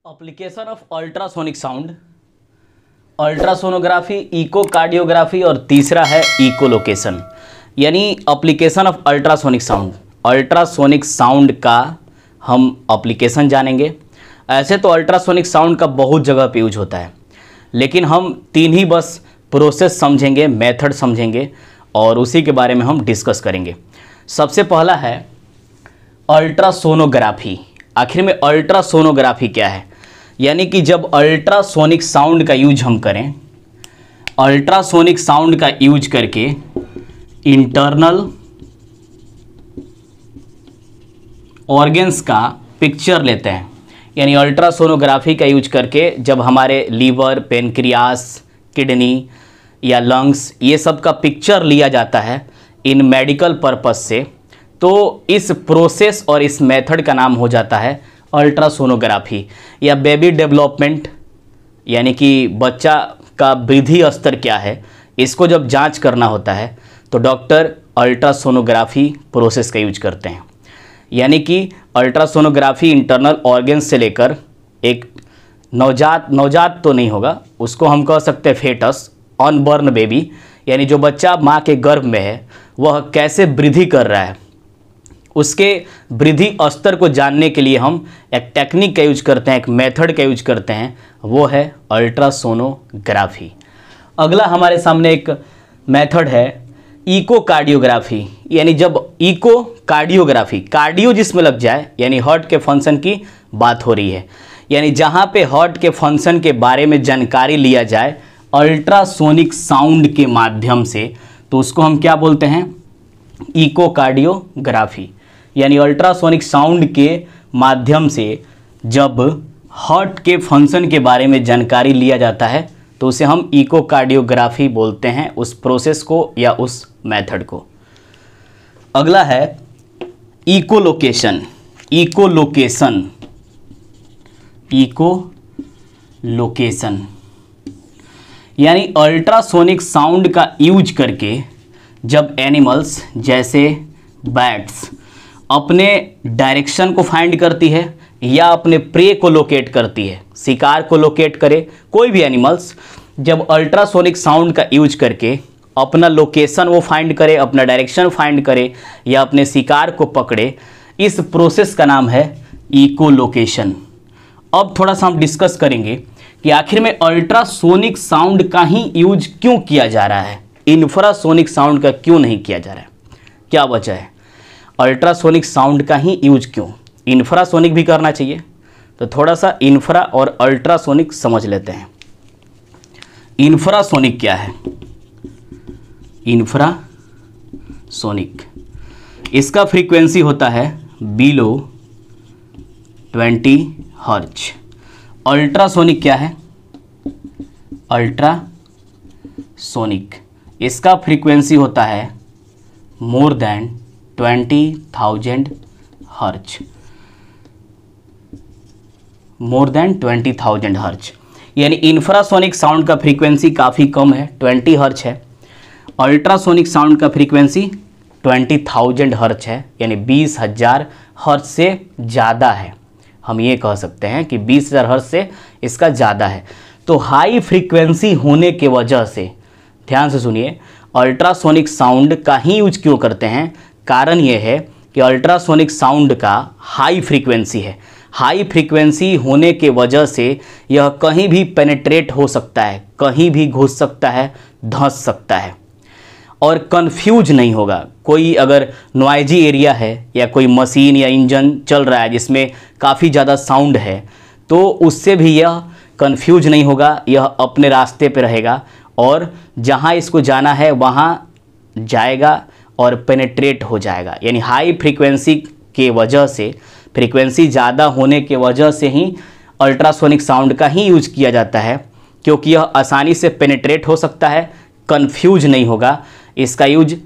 Application of ultrasonic sound, ultrasonography, echocardiography और तीसरा है इकोलोकेशन। यानी application of ultrasonic sound, ultrasonic sound का हम एप्लीकेशन जानेंगे। ऐसे तो अल्ट्रासोनिक साउंड का बहुत जगह पे यूज होता है, लेकिन हम तीन ही बस प्रोसेस समझेंगे, मेथड समझेंगे और उसी के बारे में हम डिस्कस करेंगे। सबसे पहला है अल्ट्रासोनोग्राफी। आखिर में अल्ट्रासोनोग्राफी क्या है? यानी कि जब अल्ट्रासोनिक साउंड का यूज हम करें, अल्ट्रासोनिक साउंड का यूज करके इंटरनल ऑर्गन्स का पिक्चर लेते हैं। यानी अल्ट्रासोनोग्राफी का यूज करके जब हमारे लीवर, पेनक्रियास, किडनी या लंग्स ये सब का पिक्चर लिया जाता है इन मेडिकल पर्पस से, तो इस प्रोसेस और इस मेथड का नाम हो जाता है अल्ट्रासोनोग्राफी। या बेबी डेवलपमेंट, यानी कि बच्चा का वृद्धि स्तर क्या है, इसको जब जांच करना होता है तो डॉक्टर अल्ट्रासोनोग्राफी प्रोसेस का यूज करते हैं। यानी कि अल्ट्रासोनोग्राफी इंटरनल ऑर्गन्स से लेकर एक नवजात तो नहीं होगा, उसको हम कह सकते हैं फेटस, अनबॉर्न बेबी, यानी जो बच्चा माँ के गर्भ में है वह कैसे वृद्धि कर रहा है, उसके वृद्धि स्तर को जानने के लिए हम एक टेक्निक का यूज करते हैं, एक मेथड का यूज करते हैं, वो है अल्ट्रासोनोग्राफी। अगला हमारे सामने एक मेथड है इकोकार्डियोग्राफी। यानी जब इकोकार्डियोग्राफी, कार्डियो जिसमें लग जाए, यानी हार्ट के फंक्शन की बात हो रही है, यानी जहाँ पे हार्ट के फंक्शन के बारे में जानकारी लिया जाए अल्ट्रासोनिक साउंड के माध्यम से, तो उसको हम क्या बोलते हैं? इकोकार्डियोग्राफी। यानी अल्ट्रासोनिक साउंड के माध्यम से जब हार्ट के फंक्शन के बारे में जानकारी लिया जाता है तो उसे हम इकोकार्डियोग्राफी बोलते हैं, उस प्रोसेस को या उस मेथड को। अगला है इकोलोकेशन। इकोलोकेशन यानी अल्ट्रासोनिक साउंड का यूज करके जब एनिमल्स जैसे बैट्स अपने डायरेक्शन को फाइंड करती है या अपने प्रे को लोकेट करती है, शिकार को लोकेट करे, कोई भी एनिमल्स जब अल्ट्रासोनिक साउंड का यूज करके अपना लोकेशन वो फाइंड करे, अपना डायरेक्शन फाइंड करे या अपने शिकार को पकड़े, इस प्रोसेस का नाम है इकोलोकेशन। अब थोड़ा सा हम डिस्कस करेंगे कि आखिर में अल्ट्रासोनिक साउंड का ही यूज क्यों किया जा रहा है, इंफ्रासोनिक साउंड का क्यों नहीं किया जा रहा है, क्या वजह है? अल्ट्रासोनिक साउंड का ही यूज क्यों? इंफ्रासोनिक भी करना चाहिए। तो थोड़ा सा इंफ्रा और अल्ट्रासोनिक समझ लेते हैं। इंफ्रासोनिक क्या है? इंफ्रासोनिक, इसका फ्रीक्वेंसी होता है बिलो 20 हर्ट्ज। अल्ट्रासोनिक क्या है? अल्ट्रासोनिक, इसका फ्रीक्वेंसी होता है more than 20,000 hertz. More than 20,000 hertz. यानी इंफ्रासोनिक साउंड का फ्रीक्वेंसी काफ़ी कम है, 20 हर्ट्ज है। अल्ट्रासोनिक साउंड का फ्रीक्वेंसी 20,000 हर्ट्ज है, यानी 20,000 हर्ट्ज से ज़्यादा है। हम ये कह सकते हैं कि 20,000 हर्ट्ज से इसका ज़्यादा है। तो हाई फ्रीक्वेंसी होने के वजह से, ध्यान से सुनिए, अल्ट्रासोनिक साउंड का ही यूज क्यों करते हैं? कारण यह है कि अल्ट्रासोनिक साउंड का हाई फ्रीक्वेंसी है। हाई फ्रीक्वेंसी होने के वजह से यह कहीं भी पेनिट्रेट हो सकता है, कहीं भी घुस सकता है, धंस सकता है और कंफ्यूज नहीं होगा। कोई अगर नॉइजी एरिया है या कोई मशीन या इंजन चल रहा है जिसमें काफ़ी ज़्यादा साउंड है, तो उससे भी यह कंफ्यूज नहीं होगा, यह अपने रास्ते पे रहेगा और जहाँ इसको जाना है वहाँ जाएगा और पेनिट्रेट हो जाएगा। यानी हाई फ्रीक्वेंसी के वजह से, फ्रीक्वेंसी ज़्यादा होने के वजह से ही अल्ट्रासोनिक साउंड का ही यूज किया जाता है, क्योंकि यह आसानी से पेनिट्रेट हो सकता है, कंफ्यूज नहीं होगा, इसका यूज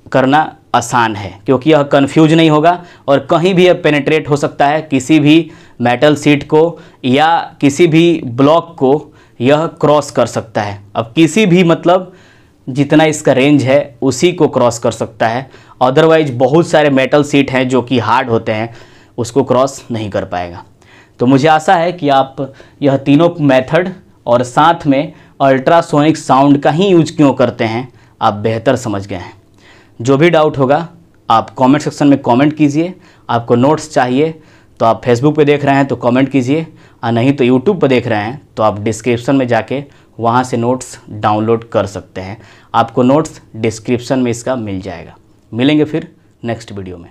करना आसान है क्योंकि यह कंफ्यूज नहीं होगा और कहीं भी यह पेनिट्रेट हो सकता है, किसी भी मेटल शीट को या किसी भी ब्लॉक को यह क्रॉस कर सकता है। अब किसी भी मतलब जितना इसका रेंज है उसी को क्रॉस कर सकता है, अदरवाइज बहुत सारे मेटल शीट हैं जो कि हार्ड होते हैं, उसको क्रॉस नहीं कर पाएगा। तो मुझे आशा है कि आप यह तीनों मेथड और साथ में अल्ट्रासोनिक साउंड का ही यूज क्यों करते हैं आप बेहतर समझ गए हैं। जो भी डाउट होगा आप कमेंट सेक्शन में कमेंट कीजिए। आपको नोट्स चाहिए तो आप फेसबुक पे देख रहे हैं तो कमेंट कीजिए, और नहीं तो यूट्यूब पे देख रहे हैं तो आप डिस्क्रिप्शन में जाके वहाँ से नोट्स डाउनलोड कर सकते हैं। आपको नोट्स डिस्क्रिप्शन में इसका मिल जाएगा। मिलेंगे फिर नेक्स्ट वीडियो में।